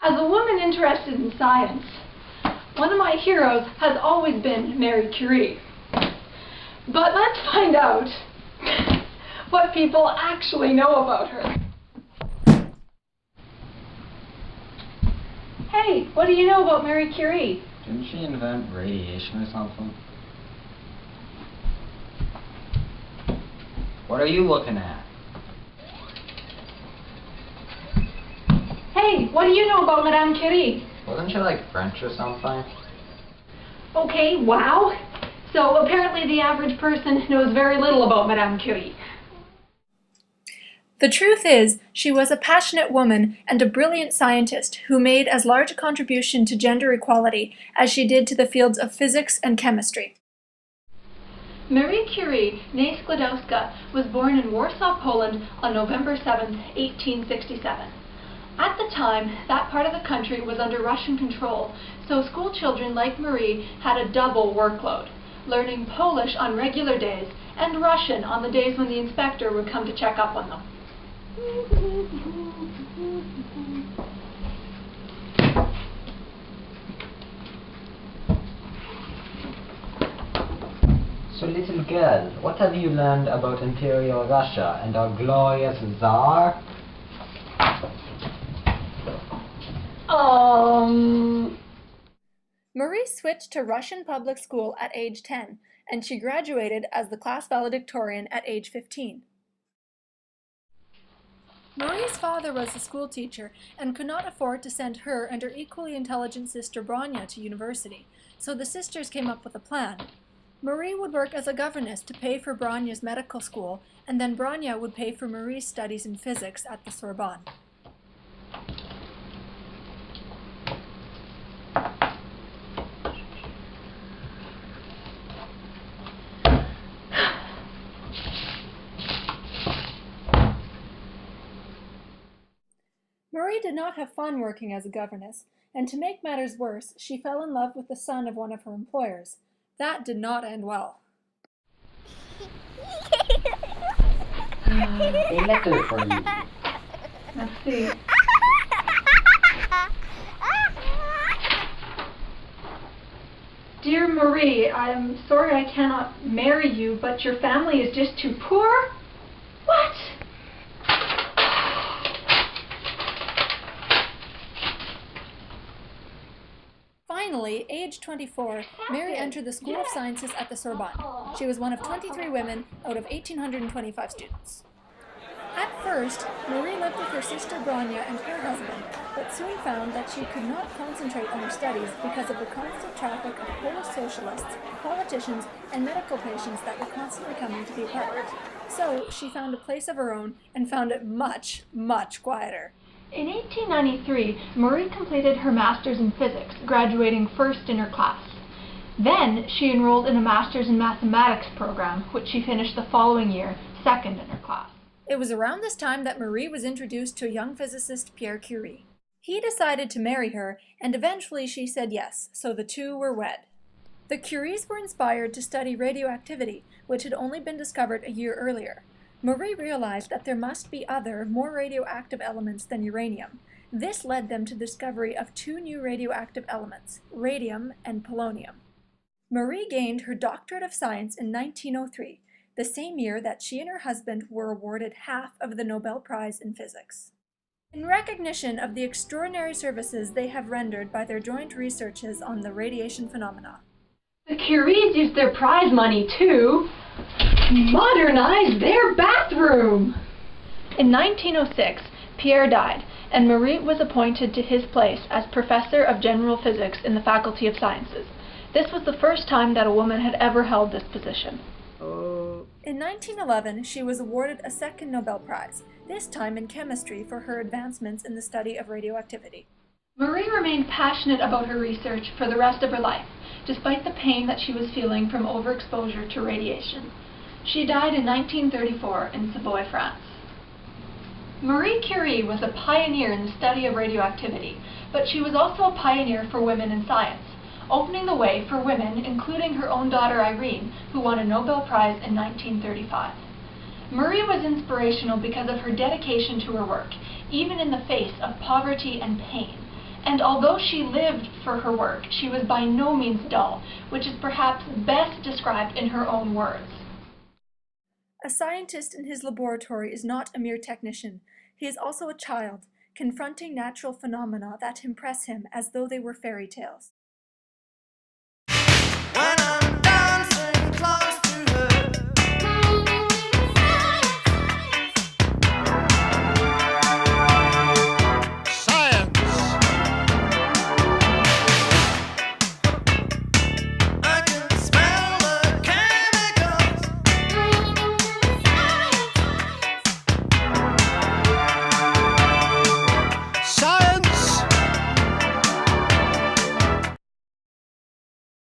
As a woman interested in science, one of my heroes has always been Marie Curie. But let's find out what people actually know about her. Hey, what do you know about Marie Curie? Didn't she invent radiation or something? What are you looking at? Hey, what do you know about Madame Curie? Wasn't she like French or something? Okay, wow. So apparently the average person knows very little about Madame Curie. The truth is, she was a passionate woman and a brilliant scientist who made as large a contribution to gender equality as she did to the fields of physics and chemistry. Marie Curie, née Sklodowska, was born in Warsaw, Poland on November 7, 1867. At the time, that part of the country was under Russian control, so school children like Marie had a double workload, learning Polish on regular days and Russian on the days when the inspector would come to check up on them. So little girl, what have you learned about Imperial Russia and our glorious Tsar? Marie switched to Russian public school at age 10, and she graduated as the class valedictorian at age 15. Marie's father was a school teacher and could not afford to send her and her equally intelligent sister Branya to university, so the sisters came up with a plan. Marie would work as a governess to pay for Branya's medical school, and then Branya would pay for Marie's studies in physics at the Sorbonne. Marie did not have fun working as a governess, and to make matters worse, she fell in love with the son of one of her employers. That did not end well. A letter for you. Let's see. Dear Marie, I am sorry I cannot marry you, but your family is just too poor? What? Finally, aged 24, Mary entered the School of Sciences at the Sorbonne. She was one of 23 women out of 1,825 students. At first, Marie lived with her sister Branya and her husband, but soon found that she could not concentrate on her studies because of the constant traffic of Polish socialists, politicians, and medical patients that were constantly coming to the apartment. So she found a place of her own and found it much, much quieter. In 1893, Marie completed her master's in physics, graduating first in her class. Then she enrolled in a master's in mathematics program, which she finished the following year, second in her class. It was around this time that Marie was introduced to a young physicist, Pierre Curie. He decided to marry her, and eventually she said yes, so the two were wed. The Curies were inspired to study radioactivity, which had only been discovered a year earlier. Marie realized that there must be other, more radioactive elements than uranium. This led them to the discovery of two new radioactive elements, radium and polonium. Marie gained her Doctorate of Science in 1903, the same year that she and her husband were awarded half of the Nobel Prize in Physics. In recognition of the extraordinary services they have rendered by their joint researches on the radiation phenomena. The Curies used their prize money to modernize their bathroom. In 1906, Pierre died, and Marie was appointed to his place as Professor of General Physics in the Faculty of Sciences. This was the first time that a woman had ever held this position. In 1911, she was awarded a second Nobel Prize, this time in chemistry for her advancements in the study of radioactivity. Marie remained passionate about her research for the rest of her life, despite the pain that she was feeling from overexposure to radiation. She died in 1934 in Savoy, France. Marie Curie was a pioneer in the study of radioactivity, but she was also a pioneer for women in science, opening the way for women, including her own daughter Irene, who won a Nobel Prize in 1935. Marie was inspirational because of her dedication to her work, even in the face of poverty and pain, And although she lived for her work, she was by no means dull, which is perhaps best described in her own words. A scientist in his laboratory is not a mere technician. He is also a child, confronting natural phenomena that impress him as though they were fairy tales. When